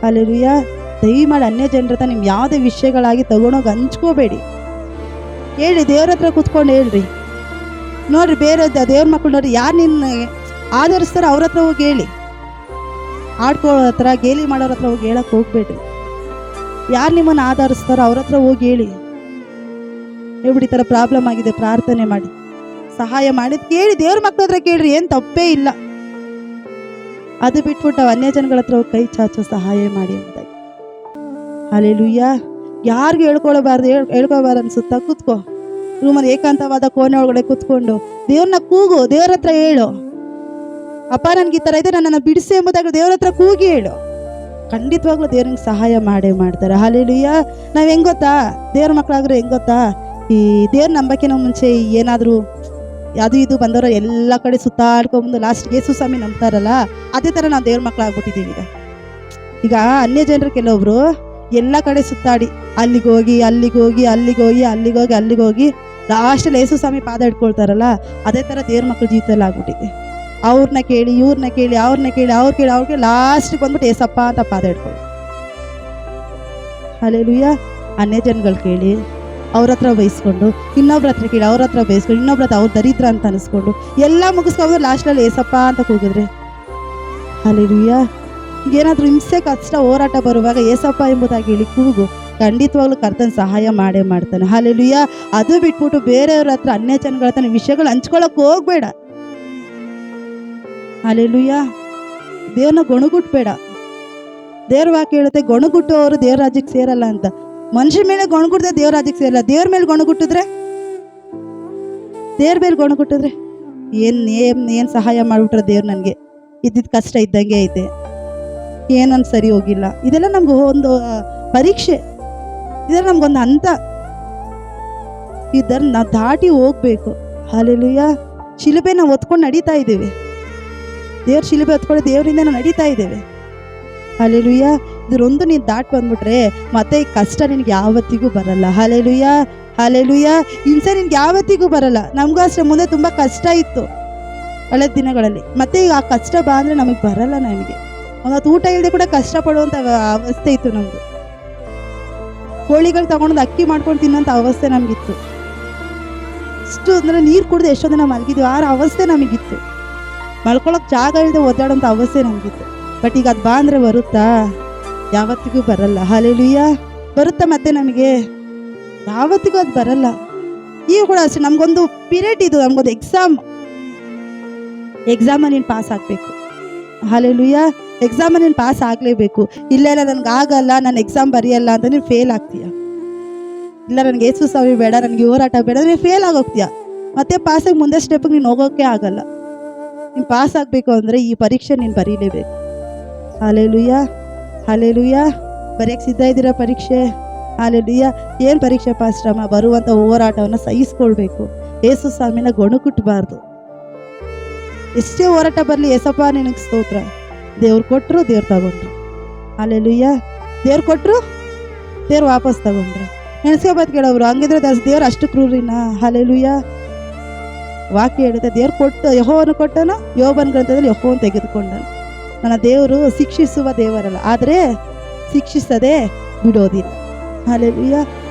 ಹಲ್ಲೆಲೂಯಾ. ದಯಮಾಡಿ ಅನ್ಯ ಜನರ ಹತ್ರ ನಿಮ್ಮ ಯಾವುದೇ ವಿಷಯಗಳಾಗಿ ತಗೊಂಡೋಗಿ ಹಂಚ್ಕೋಬೇಡಿ. ಹೇಳಿ, ದೇವ್ರ ಹತ್ರ ಕುತ್ಕೊಂಡು ಹೇಳ್ರಿ. ನೋಡ್ರಿ, ಬೇರೆ ದೇವ್ರ ಮಕ್ಕಳು ನೋಡ್ರಿ, ಯಾರು ನಿನ್ನ ಆಧರಿಸ್ತಾರೋ ಅವ್ರ ಹತ್ರ ಹೋಗಿ ಹೇಳಿ. ಆಡ್ಕೊಳ್ಳೋ ಹತ್ರ, ಗೇಲಿ ಮಾಡೋರ ಹತ್ರ ಹೋಗಿ ಹೇಳಕ್ಕೆ ಹೋಗ್ಬೇಡ್ರಿ. ಯಾರು ನಿಮ್ಮನ್ನು ಆಧರಿಸ್ತಾರೋ ಅವ್ರ ಹತ್ರ ಹೋಗಿ ಹೇಳಿ. ಹೇಳ್ಬಿಡಿ, ಈ ಥರ ಪ್ರಾಬ್ಲಮ್ ಆಗಿದೆ, ಪ್ರಾರ್ಥನೆ ಮಾಡಿ, ಸಹಾಯ ಮಾಡಿದ್ ಕೇಳಿ. ದೇವ್ರ ಮಕ್ಕಳ ಹತ್ರ ಕೇಳ್ರಿ, ಏನು ತಪ್ಪೇ ಇಲ್ಲ. ಅದು ಬಿಟ್ಬಿಟ್ಟು ಅನ್ಯ ಜನಗಳ ಹತ್ರ ಹೋಗಿ ಕೈ ಚಾಚೋ ಸಹಾಯ ಮಾಡಿ ಅಂತಾಗಿ. ಹಲ್ಲೆಲೂಯಾ. ಯಾರಿಗೂ ಹೇಳ್ಕೊಬಾರ್ದು ಅನ್ಸುತ್ತಾ? ಕೂತ್ಕೋ ರೂಮಲ್ಲಿ, ಏಕಾಂತವಾದ ಕೋಣೆ ಒಳಗಡೆ ಕೂತ್ಕೊಂಡು ದೇವ್ರನ್ನ ಕೂಗು. ದೇವ್ರ ಹತ್ರ ಹೇಳು, ಅಪ್ಪ ನನ್ಗೆ ಈ ಥರ ಇದೆ, ನನ್ನನ್ನು ಬಿಡಿಸಿ ಎಂಬುದಾಗಿ ದೇವ್ರ ಹತ್ರ ಕೂಗಿ ಹೇಳು. ಖಂಡಿತವಾಗ್ಲೂ ದೇವ್ರಿಗೆ ಸಹಾಯ ಮಾಡೇ ಮಾಡ್ತಾರೆ. ಹಲ್ಲೆಲೂಯಾ. ನಾವು ಹೆಂಗ್ ಗೊತ್ತಾ, ದೇವ್ರ ಮಕ್ಕಳಾಗ್ರೆ ಹೆಂಗ್ ಗೊತ್ತಾ, ಈ ದೇವ್ರ ನಂಬಕ್ಕಿಂತ ಮುಂಚೆ ಏನಾದರೂ ಅದು ಇದು ಬಂದವರು ಎಲ್ಲ ಕಡೆ ಸುತ್ತಾಡ್ಕೊಂಬಂದು ಲಾಸ್ಟ್ಗೆ ಯೇಸು ಸ್ವಾಮಿ ನಂಬ್ತಾರಲ್ಲ, ಅದೇ ಥರ ನಾವು ದೇವ್ರ ಮಕ್ಕಳಾಗ್ಬಿಟ್ಟಿದ್ದೀವಿ. ಈಗ ಅನ್ಯ ಜನರು ಕೆಲವೊಬ್ರು ಎಲ್ಲ ಕಡೆ ಸುತ್ತಾಡಿ ಅಲ್ಲಿಗೋಗಿ ಲಾಸ್ಟಲ್ಲಿ ಯೇಸು ಸ್ವಾಮಿ ಪಾದ ಇಟ್ಕೊಳ್ತಾರಲ್ಲ, ಅದೇ ಥರ ದೇವ್ರ ಮಕ್ಕಳ ಜೀವಿತದಲ್ಲಿ ಆಗ್ಬಿಟ್ಟಿದೆ. ಅವ್ರನ್ನ ಕೇಳಿ ಇವ್ರನ್ನ ಕೇಳಿ ಅವ್ರಿಗೆ ಲಾಸ್ಟಿಗೆ ಬಂದ್ಬಿಟ್ಟು ಏಸಪ್ಪ ಅಂತ ಪಾದ ಇಟ್ಕೊಳ್ಳಿ. ಹಲ್ಲೆಲೂಯಾ. ಅನ್ಯ ಜನಗಳು ಕೇಳಿ ಅವ್ರ ಹತ್ರ ಬಯಸ್ಕೊಂಡು, ಇನ್ನೊಬ್ರ ಹತ್ರ ಕೇಳಿ ಅವ್ರ ಹತ್ರ ಬಯಸ್ಕೊಂಡು, ಇನ್ನೊಬ್ರ ಹತ್ರ ಅವ್ರ ದರಿದ್ರ ಅಂತ ಅನಿಸ್ಕೊಂಡು ಎಲ್ಲ ಮುಗಿಸ್ಕೊಂಡು ಲಾಸ್ಟಲ್ಲಿ ಏಸಪ್ಪ ಅಂತ ಕೂಗಿದ್ರೆ. ಹಲ್ಲೆಲೂಯಾ. ಏನಾದರೂ ಹಿಂಸೆ ಕಷ್ಟ ಹೋರಾಟ ಬರುವಾಗ ಏಸಪ್ಪ ಎಂಬುದಾಗಿ ಹೇಳಿ ಕೂಗು. ಖಂಡಿತವಾಗ್ಲೂ ಕರ್ತನ ಸಹಾಯ ಮಾಡೇ ಮಾಡ್ತಾನೆ. ಹಲ್ಲೆಲೂಯಾ. ಅದು ಬಿಟ್ಬಿಟ್ಟು ಬೇರೆಯವ್ರ ಹತ್ರ, ಅನ್ಯ ಜನಗಳ ಹತ್ರ ವಿಷಯಗಳು ಹಂಚ್ಕೊಳಕ್ ಹೋಗ್ಬೇಡ. ಹಲ್ಲೆಲೂಯಾ. ದೇವ್ರನ್ನ ಗೊಣಗುಟ್ಬೇಡ. ದೇವ್ರ ವಾಕ್ಯ ಹೇಳುತ್ತೆ, ಗೊಣಗುಟ್ಟು ಅವರು ದೇವ್ರ ರಾಜ್ಯಕ್ಕೆ ಸೇರಲ್ಲ ಅಂತ. ಮನುಷ್ಯ ಮೇಲೆ ಗೊಣಗುಟ್ಟಿದ್ರೆ ದೇವ್ರ ರಾಜ್ಯಕ್ಕೆ ಸೇರಲ್ಲ. ದೇವ್ರ ಮೇಲೆ ಗೊಣಗುಟ್ಟಿದ್ರೆ ಏನ್ ಸಹಾಯ ಮಾಡ್ಬಿಟ್ರೆ ದೇವ್ರು ನನಗೆ ಇದ್ದಿದ್ದ ಕಷ್ಟ ಇದ್ದಂಗೆ ಐತೆ, ಏನನ್ ಸರಿ ಹೋಗಿಲ್ಲ. ಇದೆಲ್ಲ ನಮ್ಗೆ ಒಂದು ಪರೀಕ್ಷೆ, ಇದೆಲ್ಲ ನಮ್ಗೊಂದು ಹಂತ. ಇದನ್ನ ನಾವು ದಾಟಿ ಹೋಗ್ಬೇಕು. ಹಲ್ಲೆಲೂಯಾ. ಶಿಲುಬೆ ನಾವು ಹೊತ್ಕೊಂಡು ನಡೀತಾ ಇದ್ದೇವೆ. ದೇವ್ರ ಶಿಲುಬೆ ಹೊತ್ಕೊಂಡು ದೇವರಿಂದ ನಾವು ನಡೀತಾ ಇದ್ದೇವೆ. ಹಲ್ಲೆಲೂಯಾ. ಇದರೊಂದು ನೀನು ದಾಟ್ ಬಂದ್ಬಿಟ್ರೆ ಮತ್ತೆ ಈ ಕಷ್ಟ ನಿನ್ಗೆ ಯಾವತ್ತಿಗೂ ಬರಲ್ಲ. Hallelujah, hallelujah. ಹಿಂಸೆ ನಿನ್ಗೆ ಯಾವತ್ತಿಗೂ ಬರಲ್ಲ. ನಮಗೂ ಅಷ್ಟೇ ಮುಂದೆ ತುಂಬ ಕಷ್ಟ ಇತ್ತು ಹಳೆ ದಿನಗಳಲ್ಲಿ. ಮತ್ತೆ ಈಗ ಆ ಕಷ್ಟ ಬಾ ಅಂದರೆ ನಮಗೆ ಬರಲ್ಲ. ನಮಗೆ ಒಂದೊತ್ತು ಊಟ ಇಲ್ಲದೆ ಕೂಡ ಕಷ್ಟಪಡುವಂಥ ಅವಸ್ಥೆ ಇತ್ತು ನಮ್ದು. ಕೋಳಿಗಳು ತಗೊಂಡು ಅಕ್ಕಿ ಮಾಡ್ಕೊಂಡು ತಿನ್ನೋಂಥ ಅವಸ್ಥೆ ನಮಗಿತ್ತು. ಇಷ್ಟು ಅಂದರೆ ನೀರು ಕುಡಿದು ಎಷ್ಟೋ ದಿನ ಮಲಗಿದ್ವಿ, ಆ ಅವಸ್ಥೆ ನಮಗಿತ್ತು. ಮಲ್ಕೊಳಕ್ಕೆ ಜಾಗ ಇಲ್ಲದೆ ಒದ್ದಾಡೋಂಥ ಅವಸ್ಥೆ ನಮಗಿತ್ತು. ಬಟ್ ಈಗ ಅದು ಬಾ ಅಂದರೆ ಬರುತ್ತಾ? ಯಾವತ್ತಿಗೂ ಬರಲ್ಲ. ಹಲ್ಲೆಲೂಯಾ. ಬರುತ್ತಾ ಮತ್ತೆ ನಮಗೆ? ಯಾವತ್ತಿಗೂ ಅದು ಬರಲ್ಲ. ಈಗ ಕೂಡ ಅಷ್ಟೇ, ನಮಗೊಂದು ಪೀರಿಯಡ್ ಇದು, ನಮಗೊಂದು ಎಕ್ಸಾಮಲ್ಲಿ ನೀನು ಪಾಸ್ ಆಗಬೇಕು. ಹಲ್ಲೆಲೂಯಾ. ಎಕ್ಸಾಮಲ್ಲಿ ನೀನು ಪಾಸ್ ಆಗಲೇಬೇಕು. ಇಲ್ಲ ನನಗೆ ಆಗಲ್ಲ, ನಾನು ಎಕ್ಸಾಮ್ ಬರೆಯಲ್ಲ ಅಂತ ನೀನು ಫೇಲ್ ಆಗ್ತೀಯ. ಇಲ್ಲ ನನಗೆ ಯೇಸು ಸ್ವಾಮಿ ಬೇಡ, ನನಗೆ ಹೋರಾಟ ಬೇಡ, ನೀನು ಫೇಲ್ ಆಗೋಗ್ತೀಯ. ಮತ್ತೆ ಪಾಸಾಗಿ ಮುಂದೆ ಸ್ಟೆಪ್ಗೆ ನೀನು ಹೋಗೋಕ್ಕೆ ಆಗಲ್ಲ. ನೀನು ಪಾಸ್ ಆಗಬೇಕು ಅಂದರೆ ಈ ಪರೀಕ್ಷೆ ನೀನು ಬರೀಲೇಬೇಕು. Hallelujah, hallelujah. ಬರೆಯಕ್ಕೆ ಸಿದ್ಧ ಇದ್ದೀರಾ ಪರೀಕ್ಷೆ? ಹಲ್ಲೆಲೂಯಾ. ಏನು ಪರೀಕ್ಷೆ ಪಾಸ್ಟಮ್ಮ? ಬರುವಂಥ ಹೋರಾಟವನ್ನು ಸಹಿಸ್ಕೊಳ್ಬೇಕು. ಯೇಸು ಸ್ವಾಮಿನ ಗೊಣಗುಟ್ಟಬಾರ್ದು. ಎಷ್ಟೇ ಹೋರಾಟ ಬರಲಿ, ಏಸಪ್ಪ ನಿನಗೆ ಸ್ತೋತ್ರ. ದೇವ್ರು ಕೊಟ್ಟರು, ದೇವ್ರು ತಗೊಂಡ್ರು. ಹಲ್ಲೆಲೂಯಾ. ದೇವ್ರು ಕೊಟ್ಟರು, ದೇವ್ರು ವಾಪಸ್ ತಗೊಂಡ್ರು. ನೆನೆಸ್ಕೋಬಾರ್ದು ಕೇಳೋರು, ಹಂಗಿದ್ರೆ ದೇವ್ರು ಅಷ್ಟು ಕ್ರೂರಿನ? ಹಲ್ಲೆಲೂಯಾ. ವಾಕ್ಯ ಹೇಳುತ್ತೆ, ದೇವ್ರು ಯೆಹೋವನು ಕೊಟ್ಟನು, ಯೋಬನ ಗ್ರಂಥದಲ್ಲಿ ಯೆಹೋವನು ತೆಗೆದುಕೊಂಡನು. ನನ್ನ ದೇವರು ಶಿಕ್ಷಿಸುವ ದೇವರಲ್ಲ, ಆದರೆ ಶಿಕ್ಷಿಸದೆ ಬಿಡೋದಿಲ್ಲ. ಹಲ್ಲೆಲೂಯಾ.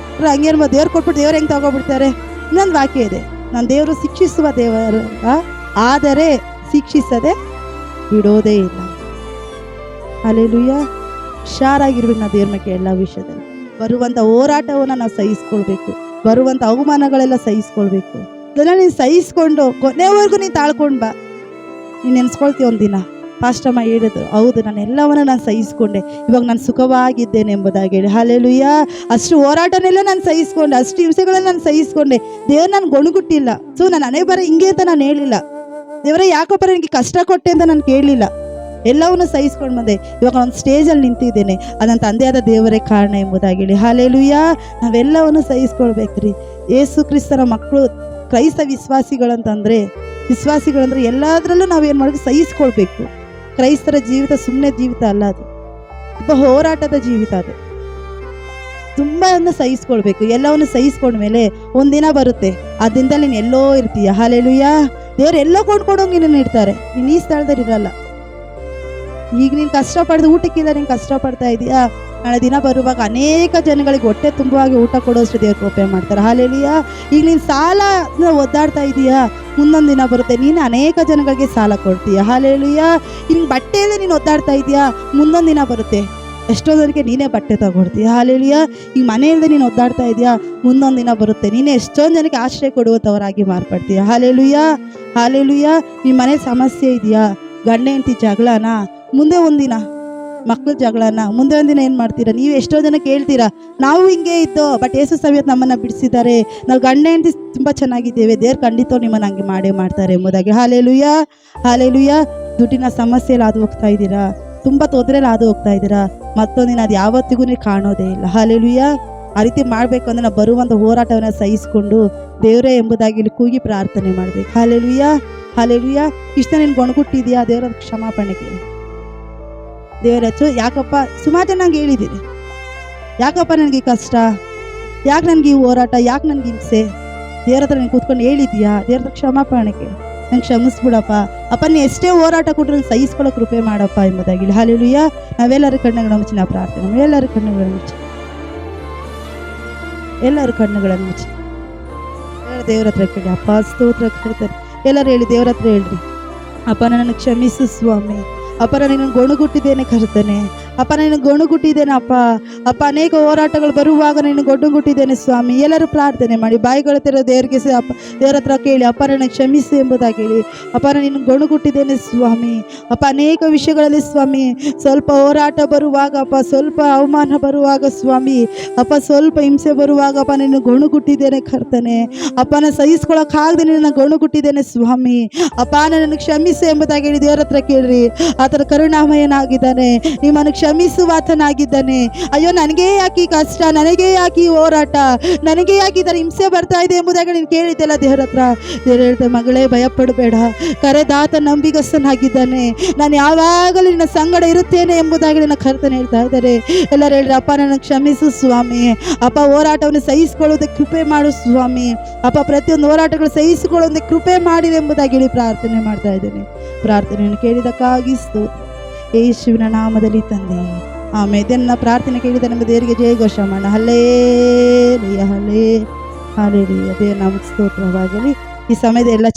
ಹಂಗೇನು ದೇವ್ರು ಕೊಟ್ಬಿಟ್ಟು ದೇವ್ರು ಹೆಂಗೆ ತಗೊಬಿಡ್ತಾರೆ? ಇನ್ನೊಂದು ವಾಕ್ಯ ಇದೆ, ನನ್ನ ದೇವರು ಶಿಕ್ಷಿಸುವ ದೇವರಲ್ಲ, ಆದರೆ ಶಿಕ್ಷಿಸದೆ ಬಿಡೋದೇ ಇಲ್ಲ. ಹಲ್ಲೆಲೂಯಾ. ಹುಷಾರಾಗಿರ್ಬೇಕು ನಾವು ದೇವ್ರ ಮೇಲೆ ಎಲ್ಲ ವಿಷಯದಲ್ಲಿ. ಬರುವಂಥ ಹೋರಾಟವನ್ನು ನಾವು ಸಹಿಸ್ಕೊಳ್ಬೇಕು. ಬರುವಂಥ ಅವಮಾನಗಳೆಲ್ಲ ಸಹಿಸ್ಕೊಳ್ಬೇಕು. ಅದನ್ನ ನೀನು ಸಹಿಸ್ಕೊಂಡು ಕೊನೆವರೆಗೂ ನೀನು ತಾಳ್ಕೊಂಡು ಬಾ. ನೀನು ನೆನೆಸ್ಕೊಳ್ತೀವಿ ಒಂದಿನ ಪಾಸ್ಟಮ್ಮ ಹೇಳಿದ್ರು, ಹೌದು ನಾನು ಎಲ್ಲವನ್ನ ನಾನು ಸಹಿಸ್ಕೊಂಡೆ, ಇವಾಗ ನಾನು ಸುಖವಾಗಿದ್ದೇನೆ ಎಂಬುದಾಗಿ ಹೇಳಿ. ಹಲ್ಲೆಲೂಯ. ಅಷ್ಟು ಹೋರಾಟನೆಲ್ಲ ನಾನು ಸಹಿಸ್ಕೊಂಡೆ, ಅಷ್ಟು ಹಿಂಸೆಗಳನ್ನ ನಾನು ಸಹಿಸ್ಕೊಂಡೆ. ದೇವ್ರು ನಾನು ಗೊಣಗುಟ್ಟಿಲ್ಲ. ಸೊ ನಾನು ಹಣೆ ಬರ ಹಿಂಗೆ ಅಂತ ನಾನು ಹೇಳಿಲ್ಲ. ದೇವರೇ ಯಾಕಪ್ಪ ನನಗೆ ಕಷ್ಟ ಕೊಟ್ಟೆ ಅಂತ ನಾನು ಕೇಳಲಿಲ್ಲ. ಎಲ್ಲವನ್ನೂ ಸಹಿಸ್ಕೊಂಡು ಬಂದೆ. ಇವಾಗ ಒಂದು ಸ್ಟೇಜಲ್ಲಿ ನಿಂತಿದ್ದೇನೆ, ಅದನ್ನ ತಂದೆಯಾದ ದೇವರೇ ಕಾರಣ ಎಂಬುದಾಗಿ ಹೇಳಿ. ಹಲ್ಲೆಲೂಯ. ನಾವೆಲ್ಲವನ್ನು ಸಹಿಸ್ಕೊಳ್ಬೇಕ್ರಿ. ಯೇಸು ಕ್ರಿಸ್ತನ ಮಕ್ಕಳು ಕ್ರೈಸ್ತ ವಿಶ್ವಾಸಿಗಳಂತಂದ್ರೆ ಎಲ್ಲದರಲ್ಲೂ ನಾವೇನು ಮಾಡೋದು, ಸಹಿಸ್ಕೊಳ್ಬೇಕು. ಕ್ರೈಸ್ತರ ಜೀವಿತ ಸುಮ್ಮನೆ ಜೀವಿತ ಅಲ್ಲ, ಅದು ತುಂಬ ಹೋರಾಟದ ಜೀವಿತ. ಅದು ತುಂಬ ಸಹಿಸ್ಕೊಳ್ಬೇಕು. ಎಲ್ಲವನ್ನು ಸಹಿಸ್ಕೊಂಡ್ಮೇಲೆ ಒಂದಿನ ಬರುತ್ತೆ, ಆ ದಿನದಲ್ಲಿ ನೀನು ಎಲ್ಲೋ ಇರ್ತೀಯ. ಹಲ್ಲೆಲೂಯ. ದೇವ್ರು ಎಲ್ಲೋ ಕೊಂಡ್ಕೊಂಡೋಗಿ ನೀನು ಇರ್ತಾರೆ, ನೀನು ಈ ಸ್ಥಳದಲ್ಲಿ ಇರಲ್ಲ. ಈಗ ನೀನು ಕಷ್ಟಪಡ್ದು ಊಟಕ್ಕಿಲ್ಲ, ನೀನು ಕಷ್ಟಪಡ್ತಾ ಇದೀಯಾ, ನಾಳೆ ದಿನ ಬರುವಾಗ ಅನೇಕ ಜನಗಳಿಗೆ ಹೊಟ್ಟೆ ತುಂಬುವಾಗಿ ಊಟ ಕೊಡೋಷ್ಟು ದೇವ್ರು ಕೃಪೆ ಮಾಡ್ತಾರೆ. ಹಲ್ಲೆಲೂಯ. ಈಗ ನೀನು ಸಾಲ ಒದ್ದಾಡ್ತಾ ಇದೀಯಾ, ಮುಂದೊಂದು ದಿನ ಬರುತ್ತೆ ನೀನು ಅನೇಕ ಜನಗಳಿಗೆ ಸಾಲ ಕೊಡ್ತೀಯ. ಹಲ್ಲೆಲೂಯ. ನಿನ್ನ ಬಟ್ಟೆಯಲ್ಲೇ ನೀನು ಒದ್ದಾಡ್ತಾ ಇದೀಯಾ, ಮುಂದೊಂದು ದಿನ ಬರುತ್ತೆ ಎಷ್ಟೋ ಜನಕ್ಕೆ ನೀನೇ ಬಟ್ಟೆ ತಗೊಡ್ತೀಯ. ಹಲ್ಲೆಲೂಯ. ಈಗ ಮನೆಯಲ್ಲದೆ ನೀನು ಒದ್ದಾಡ್ತಾ ಇದೆಯಾ, ಮುಂದೊಂದು ದಿನ ಬರುತ್ತೆ ನೀನೇ ಎಷ್ಟೊಂದು ಜನಕ್ಕೆ ಆಶ್ರಯ ಕೊಡುವಂಥವರಾಗಿ ಮಾರ್ಪಡ್ತೀಯ. ಹಲ್ಲೆಲೂಯ. ಹಲ್ಲೆಲೂಯ. ನಿಮ್ಮ ಮನೇಲಿ ಸಮಸ್ಯೆ ಇದೆಯಾ, ಗಂಡ ಹೆಂಡತಿ ಜಗಳನ, ಮುಂದೆ ಒಂದಿನ ಮಕ್ಕಳು ಜಗಳನ, ಮುಂದೆ ಒಂದಿನ ಏನು ಮಾಡ್ತೀರಾ, ನೀವು ಎಷ್ಟೋ ಜನ ಕೇಳ್ತೀರಾ, ನಾವು ಹಿಂಗೆ ಇದ್ದೋ ಬಟ್ ಯೇಸು ಸವಿಯತ್ ನಮ್ಮನ್ನು ಬಿಡಿಸಿದ್ದಾರೆ, ನಾವು ಗಂಡ ಹೆಂಡತಿ ತುಂಬ ಚೆನ್ನಾಗಿದ್ದೇವೆ, ದೇವ್ರು ಖಂಡಿತ ನಿಮ್ಮನ್ನು ಹಂಗೆ ಮಾಡೇ ಮಾಡ್ತಾರೆ ಎಂಬುದಾಗಿ. ಹಲ್ಲೆಲೂಯ. ಹಲ್ಲೆಲೂಯ. ದುಡ್ಡಿನ ಸಮಸ್ಯೆಯಲ್ಲಿ ಹಾದು ಹೋಗ್ತಾ ಇದ್ದೀರಾ, ತುಂಬ ತೊಂದರೆಯಲ್ಲಿ ಹಾದು ಹೋಗ್ತಾ ಇದ್ದೀರಾ, ಮತ್ತೊಂದಿನ ಅದು ಯಾವತ್ತಿಗೂ ನೀವು ಕಾಣೋದೇ ಇಲ್ಲ. ಹಲ್ಲೆಲೂಯ. ಆ ರೀತಿ ಮಾಡಬೇಕು ಅಂದರೆ ನಾವು ಬರುವಂಥ ಹೋರಾಟವನ್ನು ಸಹಿಸ್ಕೊಂಡು ದೇವರೇ ಎಂಬುದಾಗಿ ಇಲ್ಲಿ ಕೂಗಿ ಪ್ರಾರ್ಥನೆ ಮಾಡಬೇಕು. ಹಲ್ಲೆಲೂಯ. ಹಲ್ಲೆಲೂಯ. ಇಷ್ಟ ನೀನು ಗೊಣಗುಟ್ಟಿದೆಯಾ, ದೇವರ ಕ್ಷಮಾಪಣೆ ಕೇಳಿ. ದೇವರಚ್ಚು ಯಾಕಪ್ಪ, ಸುಮಾರು ಜನ ನಂಗೆ ಹೇಳಿದ್ದೀರಿ, ಯಾಕಪ್ಪ ನನಗೆ ಕಷ್ಟ, ಯಾಕೆ ನನಗೆ ಈ ಹೋರಾಟ, ಯಾಕೆ ನನಗೆ ಹಿಂಸೆ, ದೇವ್ರ ಹತ್ರ ನೀನು ಕೂತ್ಕೊಂಡು ಹೇಳಿದ್ಯಾ, ದೇವ್ರ ಹತ್ರ ಕ್ಷಮಾಪಣೆ ಕೇಳಿ. ನಂಗೆ ಕ್ಷಮಿಸ್ಬಿಡಪ್ಪ ಅಪ್ಪ, ನೀನು ಎಷ್ಟೇ ಹೋರಾಟ ಕೊಟ್ಟರು ನಾನು ಸಹಿಸ್ಕೊಳ್ಳೋ ಕೃಪೆ ಮಾಡಪ್ಪ ಎಂಬುದಾಗಿ. ಹಲ್ಲೆಲೂಯ. ನಾವೆಲ್ಲರೂ ಕಣ್ಣುಗಳನ್ನು ಮುಚ್ಚಿ ನಾವು ಪ್ರಾರ್ಥನೆ, ನಾವೆಲ್ಲರೂ ಕಣ್ಣುಗಳನ್ನು ಮುಚ್ಚಿ, ಎಲ್ಲರೂ ಕಣ್ಣುಗಳನ್ನು ಮುಚ್ಚಿ ದೇವ್ರ ಹತ್ರ ಕೇಳಿ. ಅಪ್ಪ ಸ್ತೋತ್ರ ಕೇಳ್ತಾರೆ. ಎಲ್ಲರೂ ಹೇಳಿ, ದೇವ್ರ ಹತ್ರ ಹೇಳ್ರಿ, ಅಪ್ಪ ನನಗೆ ಕ್ಷಮಿಸು ಸ್ವಾಮಿ, ಅಪ್ಪ ನಾನು ಗೊಣಗುಟ್ಟಿದ್ದೇನೆ ಕರ್ತನೆ, ಅಪ್ಪ ನಾನು ಗೊಣಗುಟ್ಟಿದ್ದೇನೆ ಅಪ್ಪ, ಅಪ್ಪ ಅನೇಕ ಹೋರಾಟಗಳು ಬರುವಾಗ ನಾನು ಗೊಣಗುಟ್ಟಿದ್ದೇನೆ ಸ್ವಾಮಿ. ಎಲ್ಲರೂ ಪ್ರಾರ್ಥನೆ ಮಾಡಿ, ಬಾಯಿಗಳ ತೆರ ದೇವ್ರಿಗೆ ಅಪ್ಪ ದೇವ್ರ ಹತ್ರ ಕೇಳಿ, ಅಪ್ಪ ನನಗೆ ಕ್ಷಮಿಸಿ ಎಂಬುದಾಗಿ ಹೇಳಿ. ಅಪ್ಪ ನಾನು ಗೊಣಗುಟ್ಟಿದ್ದೇನೆ ಸ್ವಾಮಿ, ಅಪ್ಪ ಅನೇಕ ವಿಷಯಗಳಲ್ಲಿ ಸ್ವಾಮಿ, ಸ್ವಲ್ಪ ಹೋರಾಟ ಬರುವಾಗ ಅಪ್ಪ, ಸ್ವಲ್ಪ ಅವಮಾನ ಬರುವಾಗ ಸ್ವಾಮಿ, ಅಪ್ಪ ಸ್ವಲ್ಪ ಹಿಂಸೆ ಬರುವಾಗ ಅಪ್ಪ ನೀನು ಗೊಣಗುಟ್ಟಿದ್ದೇನೆ ಕರ್ತನೆ, ಅಪ್ಪ ನಾನು ಸಹಿಸ್ಕೊಳಕ್ಕಾಗದೆ ನಿನ್ನ ಗೊಣಗುಟ್ಟಿದ್ದೇನೆ ಸ್ವಾಮಿ, ಅಪ್ಪ ನನ್ನನ್ನು ಕ್ಷಮಿಸಿ ಎಂಬುದಾಗಿ ಹೇಳಿ ದೇವ್ರ ಹತ್ರ ಕೇಳ್ರಿ. ಆತನ ಕರುಣಾಮಯನಾಗಿದ್ದಾನೆ, ನಿಮ್ಮನ್ನು ಕ್ಷಮಿಸುವಾತನಾಗಿದ್ದಾನೆ. ಅಯ್ಯೋ ನನಗೇ ಯಾಕೆ ಕಷ್ಟ, ನನಗೇ ಯಾಕೆ ಹೋರಾಟ, ನನಗೇ ಯಾಕೆ ಇದರ ಹಿಂಸೆ ಬರ್ತಾ ಇದೆ ಎಂಬುದಾಗಿ ನೀನು ಕೇಳಿದ್ದೆಲ್ಲ ದೇವ್ರ ಹತ್ರ. ದೇವ್ರು ಹೇಳ್ದೆ, ಮಗಳೇ ಭಯಪಡಬೇಡ, ಕರೆದಾತ ನಂಬಿಗಸ್ತನಾಗಿದ್ದಾನೆ, ನಾನು ಯಾವಾಗಲೂ ನಿನ್ನ ಸಂಗಡ ಇರುತ್ತೇನೆ ಎಂಬುದಾಗಿ ನನ್ನ ಕರ್ತನೆ ಹೇಳ್ತಾ ಇದ್ದಾರೆ. ಎಲ್ಲರೂ ಹೇಳ್ರಿ, ಅಪ್ಪ ನನ್ನ ಕ್ಷಮಿಸು ಸ್ವಾಮಿ, ಅಪ್ಪ ಹೋರಾಟವನ್ನು ಸಹಿಸಿಕೊಳ್ಳೋದಕ್ಕೆ ಕೃಪೆ ಮಾಡು ಸ್ವಾಮಿ, ಅಪ್ಪ ಪ್ರತಿಯೊಂದು ಹೋರಾಟಗಳು ಸಹಿಸಿಕೊಳ್ಳೋದಕ್ಕೆ ಕೃಪೆ ಮಾಡಿದೆ ಎಂಬುದಾಗಿ ಹೇಳಿ ಪ್ರಾರ್ಥನೆ ಮಾಡ್ತಾ ಇದ್ದೇನೆ. ಪ್ರಾರ್ಥನೆಯನ್ನು ಕೇಳಿದಕ್ಕಾಗಿ ಯೇಸುವಿನ ನಾಮದಲ್ಲಿ ತಂದೆ, ಆಮೇಲೆ ಇದನ್ನ ಪ್ರಾರ್ಥನೆ ಕೇಳಿದ ನಮ್ಮ ದೇವರಿಗೆ ಜಯ ಘೋಷ ಮಾಡೋಣ. ಹಲ್ಲೆಲೂಯಾ. ಹಲ್ಲೆಲೂಯಾ. ದೇವರ ನಾಮಕ್ಕೆ ಸ್ತೋತ್ರವಾಗಲಿ. ಈ ಸಮಯದ ಎಲ್ಲ